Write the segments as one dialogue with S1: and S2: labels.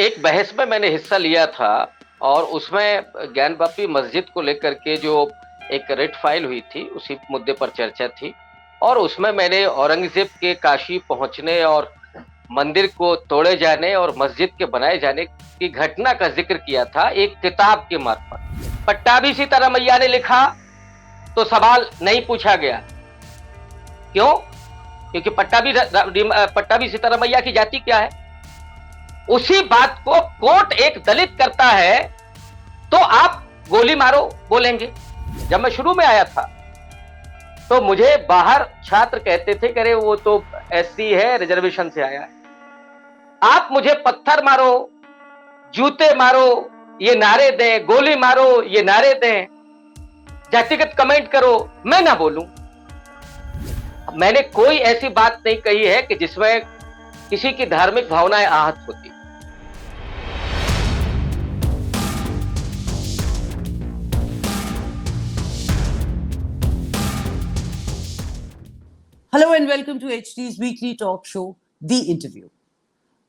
S1: एक बहस में मैंने हिस्सा लिया था और उसमें ज्ञानवापी मस्जिद को लेकर के जो एक रिट फाइल हुई थी उसी मुद्दे पर चर्चा थी। और उसमें मैंने औरंगजेब के काशी पहुंचने और मंदिर को तोड़े जाने और मस्जिद के बनाए जाने की घटना का जिक्र किया था एक किताब के मार्फत। पट्टाभी सीतारामैया ने लिखा तो सवाल नहीं पूछा गया। क्यों? क्योंकि पट्टाभी सीतारामैया की जाति क्या है? उसी बात को कोर्ट एक दलित करता है तो आप गोली मारो बोलेंगे। जब मैं शुरू में आया था तो मुझे बाहर छात्र कहते थे कि अरे वो तो एससी है, रिजर्वेशन से आया है। आप मुझे पत्थर मारो, जूते मारो, ये नारे दें, गोली मारो, ये नारे दें, जातिगत कमेंट करो, मैं ना बोलूं। मैंने कोई ऐसी बात नहीं कही है कि जिसमें किसी की धार्मिक भावनाएं आहत होती।
S2: Hello and welcome to HT's weekly talk show, The Interview.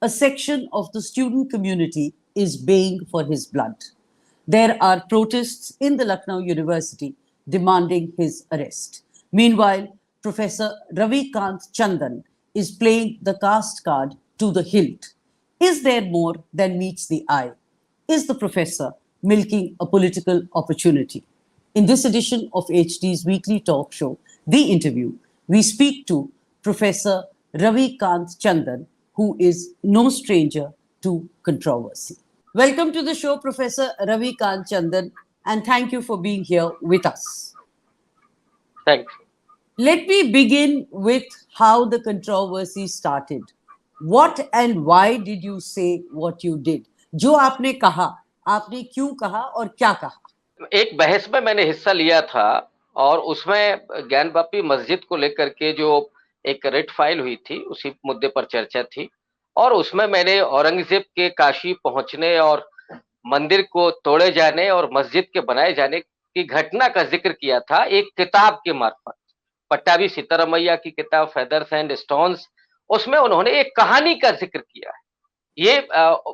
S2: A section of the student community is baying for his blood. There are protests in the Lucknow University demanding his arrest. Meanwhile, Professor Ravi Kant Chandan is playing the caste card to the hilt. Is there more than meets the eye? Is the professor milking a political opportunity? In this edition of HT's weekly talk show, The Interview, we speak to Professor Ravi Kant Chandan, who is no stranger to controversy. Welcome to the show, Professor Ravi Kant Chandan, and thank you for being here with us.
S1: Thanks.
S2: Let me begin with how the controversy started. What and why did you say what you did? जो आपने कहा, आपने क्यों कहा और क्या कहा?
S1: एक बहस में मैंने हिस्सा लिया था और उसमें ज्ञानवापी मस्जिद को लेकर के जो एक रिट फाइल हुई थी उसी मुद्दे पर चर्चा थी। और उसमें मैंने औरंगजेब के काशी पहुंचने और मंदिर को तोड़े जाने और मस्जिद के बनाए जाने की घटना का जिक्र किया था एक किताब के मार्फत। पट्टाभी सीतारामैया की किताब फेदर्स एंड स्टोन्स, उसमें उन्होंने एक कहानी का जिक्र किया है। ये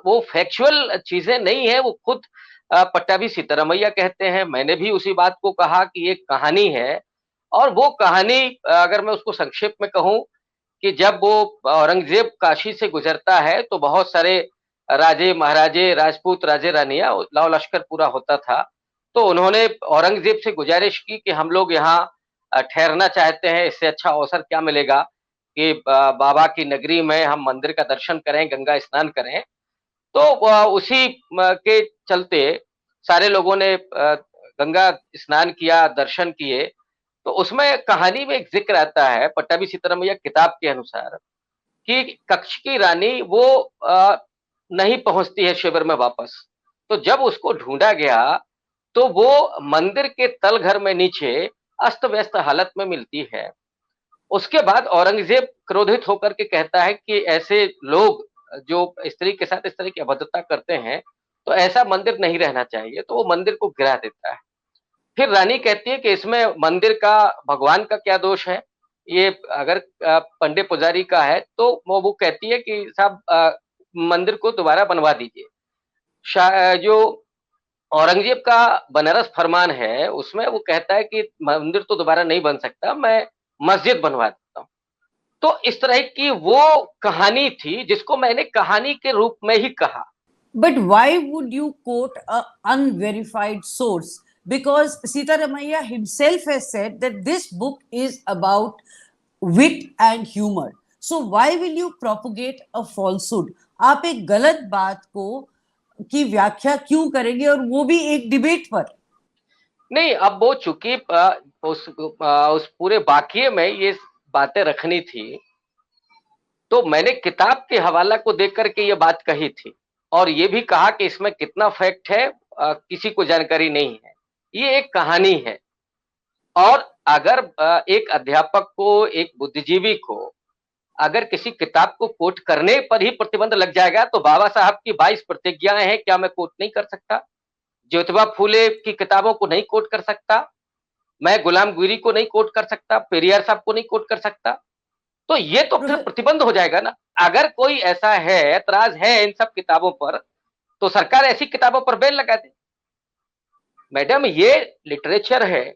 S1: वो फैक्चुअल चीजें नहीं है, वो खुद पट्टाभी सीतारामैया कहते हैं। मैंने भी उसी बात को कहा कि एक कहानी है। और वो कहानी अगर मैं उसको संक्षेप में कहूं कि जब वो औरंगजेब काशी से गुजरता है तो बहुत सारे राजे महाराजे राजपूत राजे रानियां लाव लश्कर पूरा होता था। तो उन्होंने औरंगजेब से गुजारिश की कि हम लोग यहाँ ठहरना चाहते हैं, इससे अच्छा अवसर क्या मिलेगा कि बाबा की नगरी में हम मंदिर का दर्शन करें, गंगा स्नान करें। तो उसी के चलते सारे लोगों ने गंगा स्नान किया, दर्शन किए। तो उसमें कहानी में एक जिक्र आता है पट्टाभी सीतारामैया किताब के अनुसार कि कच्छ की रानी वो नहीं पहुंचती है शिविर में वापस। तो जब उसको ढूंढा गया तो वो मंदिर के तलघर में नीचे अस्त व्यस्त हालत में मिलती है। उसके बाद औरंगजेब क्रोधित होकर के कहता है कि ऐसे लोग जो स्त्री के साथ इस तरह की अभद्रता करते हैं तो ऐसा मंदिर नहीं रहना चाहिए। तो वो मंदिर को गिरा देता है। फिर रानी कहती है कि इसमें मंदिर का भगवान का क्या दोष है, ये अगर पंडित पुजारी का है। तो वो कहती है कि साहब मंदिर को दोबारा बनवा दीजिए। जो औरंगजेब का बनारस फरमान है उसमें वो कहता है कि मंदिर तो दोबारा नहीं बन सकता, मैं मस्जिद बनवा देता हूँ। तो इस तरह की वो कहानी थी जिसको मैंने कहानी के रूप में ही कहा।
S2: But why would you quote an unverified source? Because Sitaramaiya himself has said that this book is about wit and humor. So why will you propagate a falsehood? आप एक गलत बात को की व्याख्या क्यों करेंगे और वो भी एक डिबेट पर?
S1: नहीं, अब वो चूंकि उस पूरे वाक्य में ये बातें रखनी थी तो मैंने किताब के हवाला को देख करके ये बात कही थी। और ये भी कहा कि इसमें कितना फैक्ट है किसी को जानकारी नहीं है, ये एक कहानी है। और अगर एक अध्यापक को, एक बुद्धिजीवी को अगर किसी किताब को कोट करने पर ही प्रतिबंध लग जाएगा तो बाबा साहब की 22 प्रतिज्ञाएं हैं, क्या मैं कोट नहीं कर सकता? ज्योतिबा फूले की किताबों को नहीं कोट कर सकता? मैं गुलाम गिरी को नहीं कोट कर सकता? पेरियार साहब को नहीं कोट कर सकता? तो ये तो फिर प्रतिबंध हो जाएगा ना। अगर कोई ऐसा है, ऐतराज है इन सब किताबों पर, तो सरकार ऐसी किताबों पर बैन लगा दे। मैडम, ये लिटरेचर है,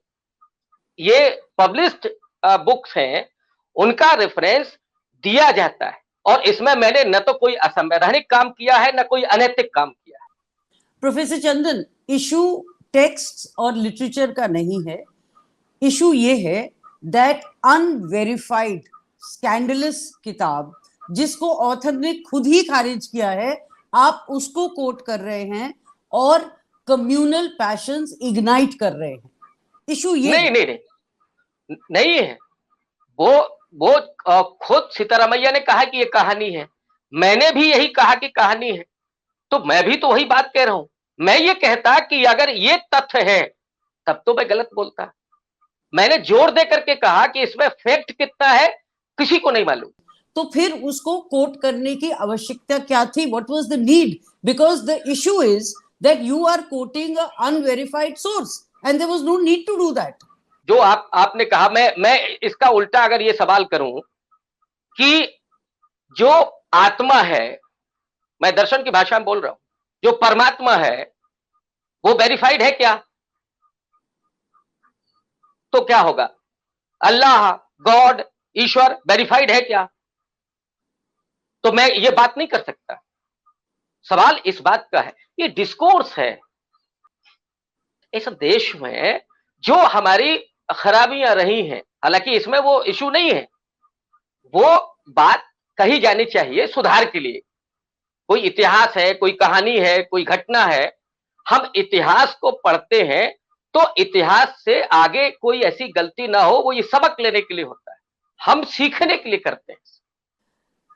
S1: ये पब्लिश्ड बुक्स हैं, उनका रेफरेंस दिया जाता है, और इसमें मैंने न तो कोई असंवैधानिक काम किया है, न कोई अनैतिक काम किया है।
S2: प्रोफेसर चंदन, इशू टेक्स्ट और लिटरेचर का नहीं है, इशू ये है दैट अनवेरिफाइड स्कैंडलस किताब जिसको ऑथर ने खुद ही खारिज किया है, आप उसको कोट कर रहे हैं और कम्युनल पैशंस इग्नाइट कर रहे हैं। इशू ये
S1: नहीं नहीं नहीं नहीं है। वो खुद सीतारामैया ने कहा कि ये कहानी है, मैंने भी यही कहा कि कहानी है, तो मैं भी तो वही बात कह रहा हूं। मैं ये कहता कि अगर ये तथ्य है तब तो मैं गलत बोलता। मैंने जोर दे करके कहा कि इसमें फैक्ट कितना है किसी को नहीं मालूम।
S2: तो फिर उसको कोट करने की आवश्यकता क्या थी? What was the need? Because the issue is that you are quoting a unverified source and there was no need to do that.
S1: जो आपने कहा, मैं इसका उल्टा अगर ये सवाल करूं कि जो आत्मा है, मैं दर्शन की भाषा में बोल रहा हूं, जो परमात्मा है वो वेरीफाइड है क्या? तो क्या होगा? अल्लाह, गॉड, ईश्वर वेरीफाइड है क्या? तो मैं ये बात नहीं कर सकता। सवाल इस बात का है, ये डिस्कोर्स है। इस देश में जो हमारी खराबियां रही हैं, हालांकि इसमें वो इशू नहीं है, वो बात कही जानी चाहिए सुधार के लिए। कोई इतिहास है, कोई कहानी है, कोई घटना है, हम इतिहास को पढ़ते हैं तो इतिहास से आगे कोई ऐसी गलती ना हो, वो ये सबक लेने के लिए होता है, हम सीखने के लिए करते हैं।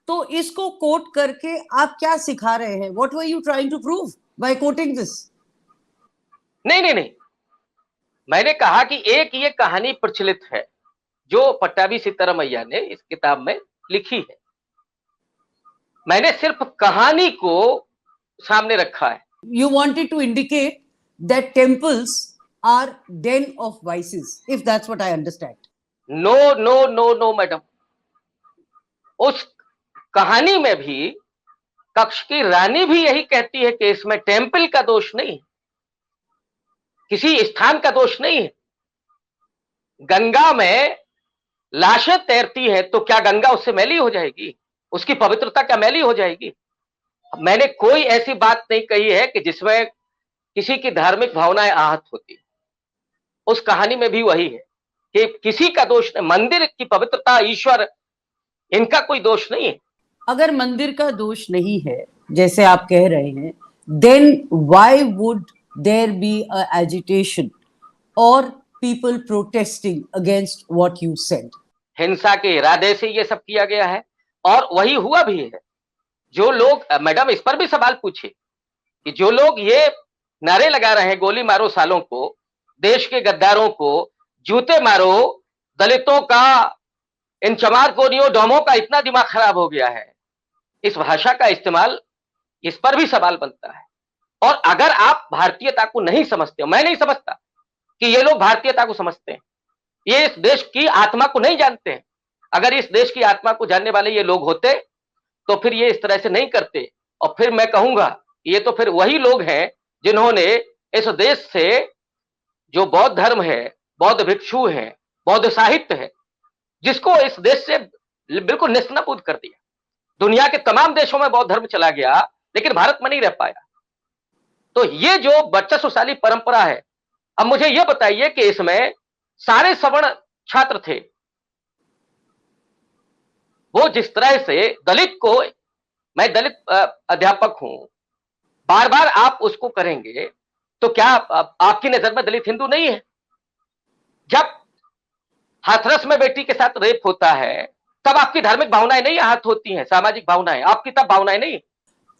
S2: तो इसको कोट करके आप क्या सिखा रहे हैं? What were you trying to prove by quoting this?
S1: नहीं नहीं नहीं, मैंने कहा कि एक ये कहानी प्रचलित है जो पट्टाभी सीतारामैया ने इस किताब में लिखी है, मैंने सिर्फ कहानी को सामने रखा है।
S2: You wanted to indicate that temples are den of vices, if that's what I understand.
S1: No no no no madam, उस कहानी में भी कक्ष की रानी भी यही कहती है कि इसमें टेम्पल का दोष नहीं, किसी स्थान का दोष नहीं है। गंगा में लाशें तैरती हैं तो क्या गंगा उससे मैली हो जाएगी? उसकी पवित्रता क्या मैली हो जाएगी? मैंने कोई ऐसी बात नहीं कही है कि जिसमें किसी की धार्मिक भावनाएं आहत होती। उस कहानी में भी वही है कि किसी का दोष नहीं, मंदिर की पवित्रता, ईश्वर, इनका कोई दोष नहीं है।
S2: अगर मंदिर का दोष नहीं है जैसे आप कह रहे हैं, then why would there be a agitation or people protesting against what you said?
S1: हिंसा के इरादे से ये सब किया गया है और वही हुआ भी है। जो लोग, मैडम इस पर भी सवाल पूछे कि जो लोग ये नारे लगा रहे हैं, गोली मारो सालों को, देश के गद्दारों को जूते मारो, दलितों का, इन चमारकोनियों डोमों का इतना दिमाग खराब हो गया है, इस भाषा का इस्तेमाल, इस पर भी सवाल बनता है। और अगर आप भारतीयता को नहीं समझते हो, मैं नहीं समझता कि ये लोग भारतीयता को समझते हैं, ये इस देश की आत्मा को नहीं जानते हैं। अगर इस देश की आत्मा को जानने वाले ये लोग होते तो फिर ये इस तरह से नहीं करते। और फिर मैं कहूंगा ये तो फिर वही लोग हैं जिन्होंने इस देश से जो बौद्ध धर्म है, बौद्ध भिक्षु है, बौद्ध साहित्य है, जिसको इस देश से बिल्कुल नेस्तनाबूद कर दिया। दुनिया के तमाम देशों में बौद्ध धर्म चला गया लेकिन भारत में नहीं रह पाया। तो ये जो वर्चस्वशाली परंपरा है, अब मुझे ये बताइए कि इसमें सारे सवर्ण छात्र थे, वो जिस तरह से दलित को, मैं दलित अध्यापक हूं, बार बार आप उसको करेंगे तो क्या आपकी नजर में दलित हिंदू नहीं है? जब हाथरस में बेटी के साथ रेप होता है तब आपकी धार्मिक भावनाएं नहीं आहत होती हैं, सामाजिक भावनाएं, आपकी तब भावनाएं नहीं।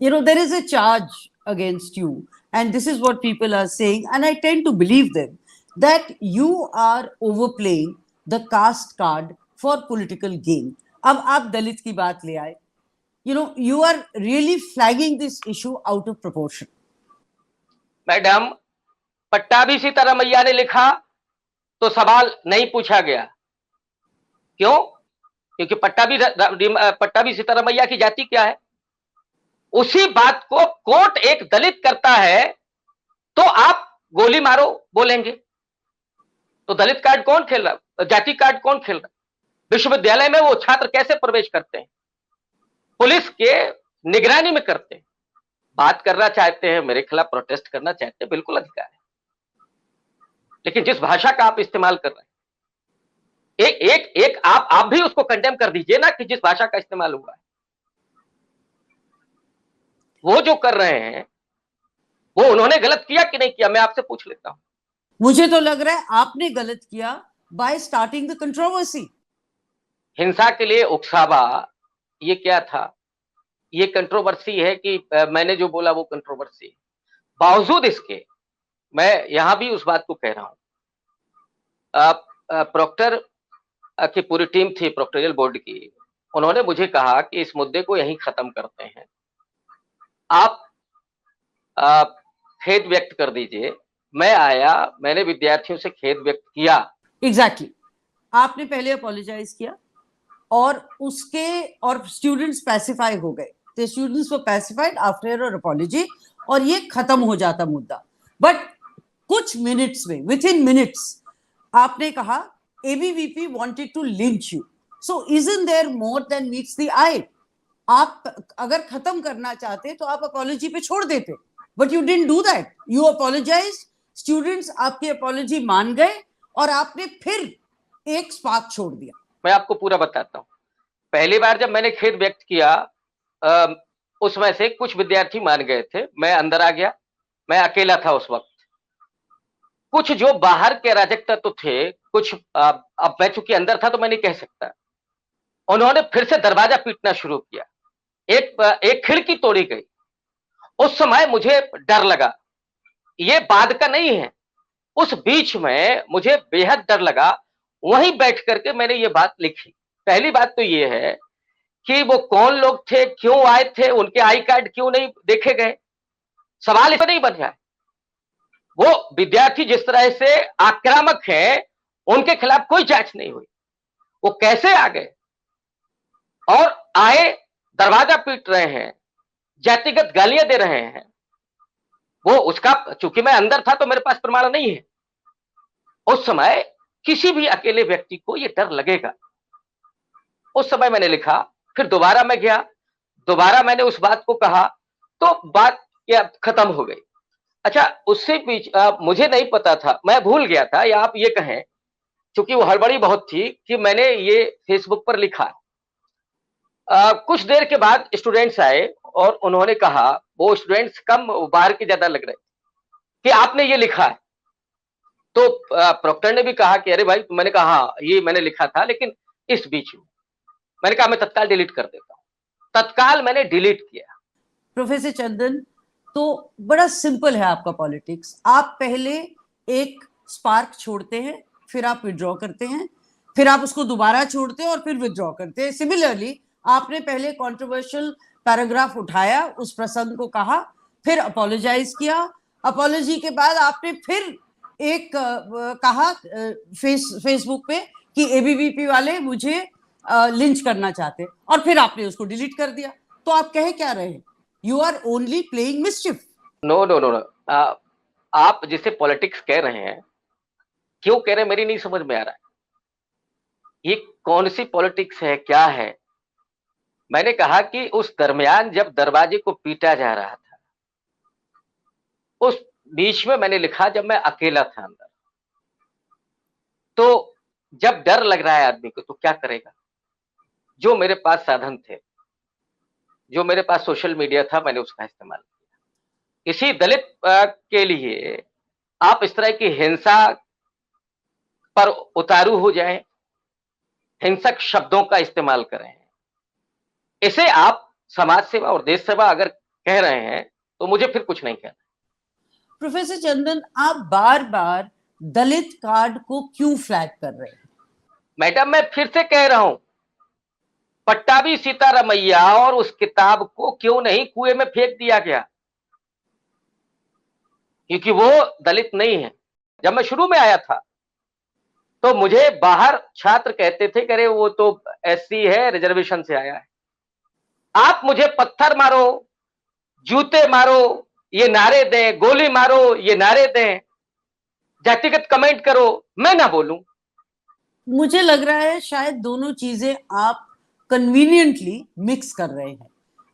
S2: You know, there is a charge against you, and this is what people are saying, and I tend to believe them, that you are overplaying the caste card for political gain. अब आप दलित की बात ले आए, you know, you are really flagging this issue out of proportion.
S1: Madam, Pattabhi Sitaramayya ने लिखा तो सवाल नहीं पूछा गया, क्यों? क्योंकि पट्टाभी सीतारमैया की जाति क्या है। उसी बात को कोर्ट एक दलित करता है तो आप गोली मारो बोलेंगे। तो दलित कार्ड कौन खेल रहा, जाति कार्ड कौन खेल रहा। विश्वविद्यालय में वो छात्र कैसे प्रवेश करते हैं, पुलिस के निगरानी में करते हैं। बात करना चाहते हैं, मेरे खिलाफ प्रोटेस्ट करना चाहते हैं, बिल्कुल अधिकार है, लेकिन जिस भाषा का आप इस्तेमाल कर रहे हैं, एक आप भी उसको कंडेम कर दीजिए ना कि जिस भाषा का इस्तेमाल हुआ है। वो जो कर रहे हैं वो उन्होंने गलत किया कि नहीं किया, मैं आपसे पूछ लेता हूं।
S2: मुझे तो लग रहा है आपने गलत किया बाय स्टार्टिंग द कंट्रोवर्सी।
S1: हिंसा के लिए उकसावा, ये क्या था, ये कंट्रोवर्सी है कि मैंने जो बोला वो कंट्रोवर्सी है। बावजूद इसके मैं यहां भी उस बात को कह रहा हूं, प्रोक्टर की पूरी टीम थी प्रोक्टोरियल बोर्ड की, उन्होंने मुझे कहा कि इस मुद्दे को यहीं खत्म करते हैं, आप खेद व्यक्त कर दीजिए। मैं आया, मैंने विद्यार्थियों से खेद व्यक्त किया।
S2: एग्जैक्टली आपने पहले अपोलोजाइज किया और स्टूडेंट्स पैसिफाई हो गए, the students were pacified after your apology और ये खत्म हो जाता मुद्दा। बट कुछ मिनट्स में, विद इन मिनट्स, आपने कहा ABVP wanted to lynch you, so isn't there more than meets the eye. आप अगर खत्म करना चाहते तो आप अपॉलजी पे छोड़ देते, but you didn't do that, you apologise. Students आपकी अपॉलजी मान गए और आपने फिर एक स्पार्क छोड़ दिया।
S1: मैं आपको पूरा बताता हूं। पहली बार जब मैंने खेद व्यक्त किया, उसमें से कुछ विद्यार्थी मान गए थे, मैं अंदर आ गया, मैं अकेला था उस वक्त। कुछ जो बाहर के अराजक तत्व थे, कुछ अब मैं चूंकि अंदर था तो मैं नहीं कह सकता, उन्होंने फिर से दरवाजा पीटना शुरू किया, एक खिड़की तोड़ी गई। उस समय मुझे डर लगा, ये बाद का नहीं है, उस बीच में मुझे बेहद डर लगा। वहीं बैठ करके मैंने ये बात लिखी। पहली बात तो ये है कि वो कौन लोग थे, क्यों आए थे, उनके आई कार्ड क्यों नहीं देखे गए, सवाल इस नहीं बन रहा है। वो विद्यार्थी जिस तरह से आक्रामक है, उनके खिलाफ कोई जांच नहीं हुई, वो कैसे आ गए और आए, दरवाजा पीट रहे हैं, जातिगत गालियां दे रहे हैं। वो उसका, चूंकि मैं अंदर था तो मेरे पास प्रमाण नहीं है। उस समय किसी भी अकेले व्यक्ति को ये डर लगेगा। उस समय मैंने लिखा, फिर दोबारा मैं गया, दोबारा मैंने उस बात को कहा, तो बात क्या खत्म हो गई। अच्छा, उससे बीच मुझे नहीं पता था, मैं भूल गया था, या आप ये कहें क्योंकि वो हड़बड़ी बहुत थी कि मैंने ये फेसबुक पर लिखा। कुछ देर के बाद स्टूडेंट्स आए और उन्होंने कहा, वो स्टूडेंट्स कम बाहर के ज्यादा लग रहे कि आपने ये लिखा है। तो प्रोक्टर ने भी कहा कि अरे भाई, मैंने कहा हाँ ये मैंने लिखा था, लेकिन इस बीच में मैंने कहा मैं तत्काल डिलीट कर देता हूं। तत्काल मैंने डिलीट किया।
S2: प्रोफेसर चंदन, तो बड़ा सिंपल है आपका पॉलिटिक्स। आप पहले एक स्पार्क छोड़ते हैं, फिर आप विड्रॉ करते हैं, फिर आप उसको दोबारा छोड़ते हैं और फिर विड्रॉ करते हैं। सिमिलरली आपने पहले कंट्रोवर्शियल पैराग्राफ उठाया, उस प्रसंग को कहा, फिर अपोलोजाइज किया, अपोलॉजी के बाद आपने फिर एक कहा फेसबुक पे कि एबीवीपी वाले मुझे लिंच करना चाहते, और फिर आपने उसको डिलीट कर दिया। तो आप कह क्या रहे हैं? You are only playing mischief.
S1: No no no no, आप जिसे पॉलिटिक्स कह रहे हैं, क्यों कह रहे हैं मेरी नहीं समझ में आ रहा है। ये कौन सी पॉलिटिक्स है, क्या है? मैंने कहा कि उस दरमियान जब दरवाजे को पीटा जा रहा था, उस बीच में मैंने लिखा जब मैं अकेला था अंदर। तो जब डर लग रहा है आदमी को तो क्या करेगा? जो मेरे पास साधन थे, जो मेरे पास सोशल मीडिया था, मैंने उसका इस्तेमाल किया। इसी दलित के लिए आप इस तरह की हिंसा पर उतारू हो जाएं, हिंसक शब्दों का इस्तेमाल करें, इसे आप समाज सेवा और देश सेवा अगर कह रहे हैं तो मुझे फिर कुछ नहीं कहना।
S2: प्रोफेसर चंदन, आप बार बार दलित कार्ड को क्यों फ्लैग कर रहे हैं?
S1: मैडम, मैं फिर से कह रहा हूं, पट्टाभी सीतारमैया और उस किताब को क्यों नहीं कुएं में फेंक दिया गया? क्योंकि वो दलित नहीं है। जब मैं शुरू में आया था तो मुझे बाहर छात्र कहते थे कि अरे वो तो एससी है, रिजर्वेशन से आया है। आप मुझे पत्थर मारो, जूते मारो, ये नारे दें, गोली मारो, ये नारे दें, जातिगत कमेंट करो, मैं ना बोलूं।
S2: मुझे लग रहा है शायद दोनों चीजें आप कन्वीनियंटली मिक्स कर रहे हैं।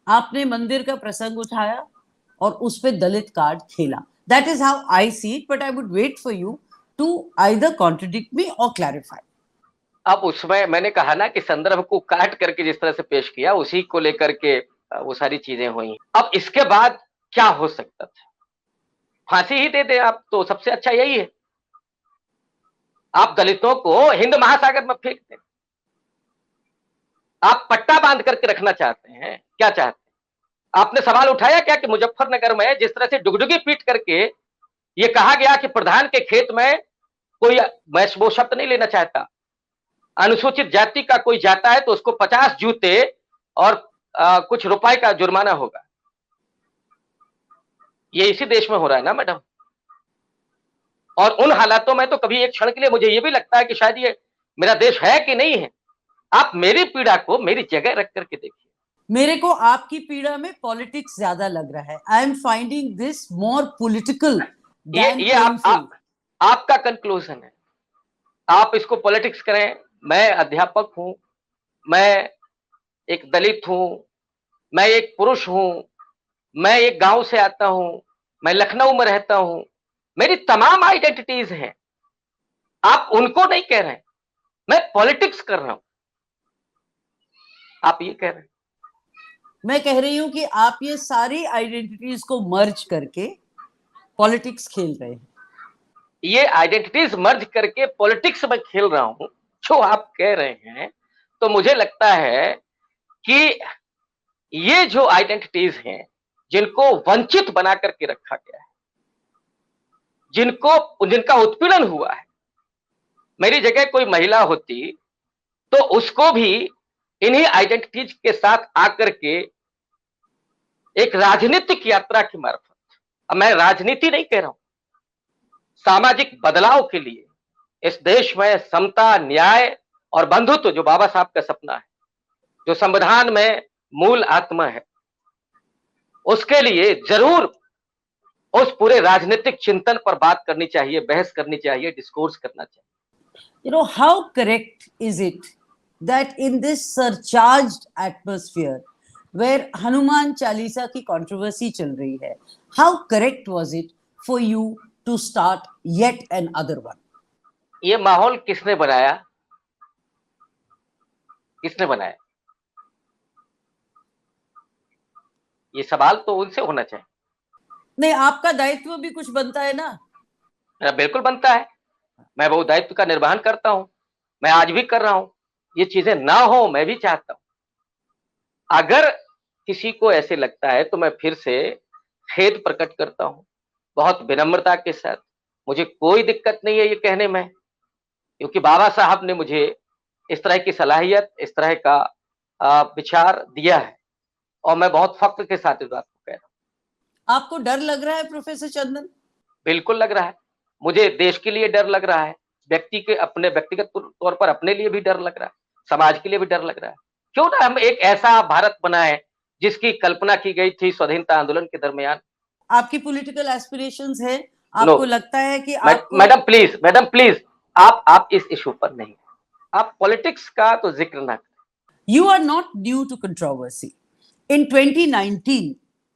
S2: आपने मंदिर का प्रसंग उठाया और उस पे दलित कार्ड खेला। That is how I see it, but I would wait for you to either contradict me और क्लैरिफाई।
S1: अब उसमें मैंने कहा ना कि संदर्भ को काट करके जिस तरह से पेश किया, उसी को लेकर के वो सारी चीजें हुई। अब इसके बाद क्या हो सकता था? फांसी ही दे दे आप, तो सबसे अच्छा यही है। आप दलितों को हिंद महासागर में फेंक दें। आप पट्टा बांध करके रखना चाहते हैं, क्या चाहते हैं? आपने सवाल उठाया क्या कि मुजफ्फरनगर में जिस तरह से डुगडुगी पीट करके ये कहा गया कि प्रधान के खेत में कोई, मैं वो शब्द नहीं लेना चाहता, अनुसूचित जाति का कोई जाता है तो उसको 50 जूते और कुछ रुपए का जुर्माना होगा। ये इसी देश में हो रहा है ना मैडम। और उन हालातों में तो कभी एक क्षण के लिए मुझे ये भी लगता है कि शायद ये मेरा देश है कि नहीं है। आप मेरी पीड़ा को मेरी जगह रख करके देखिए।
S2: मेरे को आपकी पीड़ा में पॉलिटिक्स ज्यादा लग रहा है। I am finding this more political than painful.
S1: आपका कंक्लूजन है, आप इसको पॉलिटिक्स करें। मैं अध्यापक हूं, मैं एक दलित हूं, मैं एक पुरुष हूं, मैं एक गांव से आता हूं, मैं लखनऊ में रहता हूं, मेरी तमाम आइडेंटिटीज हैं। आप उनको नहीं कह रहे हैं, मैं पॉलिटिक्स कर रहा हूं, आप ये कह रहे हैं।
S2: मैं कह रही हूं कि आप ये सारी आइडेंटिटीज को मर्ज करके पॉलिटिक्स खेल रहे हैं।
S1: ये आइडेंटिटीज मर्ज करके पॉलिटिक्स में खेल रहा हूं जो आप कह रहे हैं, तो मुझे लगता है कि ये जो आइडेंटिटीज हैं, जिनको वंचित बना करके रखा गया है, जिनका उत्पीड़न हुआ है, मेरी जगह कोई महिला होती तो उसको भी इन्हीं आइडेंटिटीज के साथ आकर के एक राजनीतिक यात्रा की मार्फत, अब मैं राजनीति नहीं कह रहा हूं, सामाजिक बदलाव के लिए इस देश में समता, न्याय और बंधुत्व जो बाबा साहब का सपना है, जो संविधान में मूल आत्मा है, उसके लिए जरूर उस पूरे राजनीतिक चिंतन पर बात करनी चाहिए, बहस करनी चाहिए, डिस्कोर्स करना चाहिए।
S2: You know, how correct is it that in this surcharged atmosphere where Hanuman Chalisa की controversy चल रही है, how correct was it for you to start yet another one?
S1: ये माहौल किसने बनाया? किसने बनाया? ये सवाल तो उनसे होना चाहिए।
S2: नहीं, आपका दायित्व भी कुछ बनता है ना?
S1: बिल्कुल बनता है, मैं वो दायित्व का निर्वहन करता हूं, मैं आज भी कर रहा हूं। ये चीजें ना हो मैं भी चाहता हूं। अगर किसी को ऐसे लगता है तो मैं फिर से खेद प्रकट करता हूं, बहुत विनम्रता के साथ। मुझे कोई दिक्कत नहीं है ये कहने में, क्योंकि बाबा साहब ने मुझे इस तरह की सलाहियत, इस तरह का विचार दिया है और मैं बहुत फख्र के साथ इस बात को कह रहा हूं।
S2: आपको डर लग रहा है प्रोफेसर चंदन?
S1: बिल्कुल लग रहा है, मुझे देश के लिए डर लग रहा है, अपने व्यक्तिगत तौर पर अपने लिए भी डर लग रहा है, समाज के लिए भी डर लग रहा है। क्यों ना हम एक ऐसा भारत बनाएं जिसकी कल्पना की गई थी स्वाधीनता आंदोलन के दरमियान।
S2: आपकी पॉलिटिकल एस्पिरेशंस है? आपको लगता है कि आपको...
S1: मैडम प्लीज आप इस इशू पर नहीं, आप पॉलिटिक्स का तो जिक्र ना करें।
S2: You are not new to controversy. In 2019,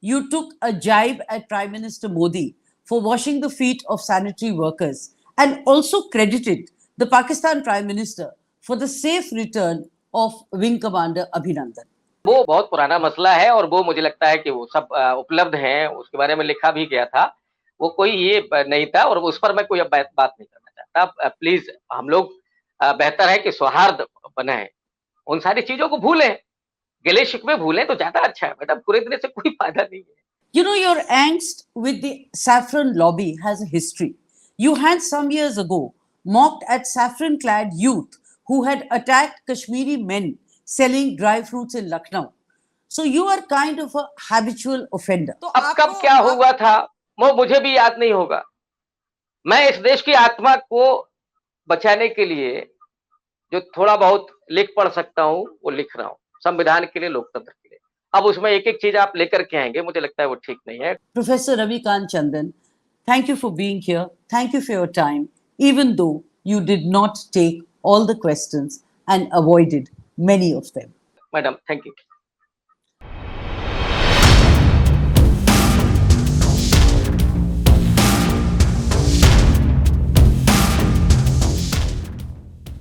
S2: you took a jibe at Prime Minister Modi for washing the feet of sanitary workers and also credited the Pakistan Prime Minister for the safe return of Wing Commander Abhinandan.
S1: वो बहुत पुराना मसला है और वो मुझे लगता है कि वो सब उपलब्ध हैं, उसके बारे में लिखा भी गया था। वो कोई ये नहीं था और उस पर मैं कोई बात नहीं करना चाहता। प्लीज हम लोग बेहतर है कि सौहार्द बनाएं, उन सारी चीजों को भूलें, गिले शिकवे भूलें तो ज्यादा अच्छा है मैडम। पूरे दिन से कोई फायदा नहीं है।
S2: You know, your angst with the saffron lobby has a history. You had some years ago mocked at saffron-clad youth who had attacked Kashmiri men selling dry fruits in Lucknow. So you are kind of a habitual offender. तो
S1: अब कब क्या हुआ था वो मुझे भी याद नहीं होगा। मैं इस देश की आत्मा को बचाने के लिए जो थोड़ा बहुत लिख पढ़ सकता हूँ वो लिख रहा हूँ, संविधान के लिए, लोकतंत्र के लिए। अब उसमें एक-एक चीज़ आप लेकर के आएँगे, मुझे लगता है वो ठीक नहीं है।
S2: Professor Ravikant Chandan, thank you for being here. Thank you for your time, even though you did not take all the questions and avoided many of them.
S1: Madam, thank you.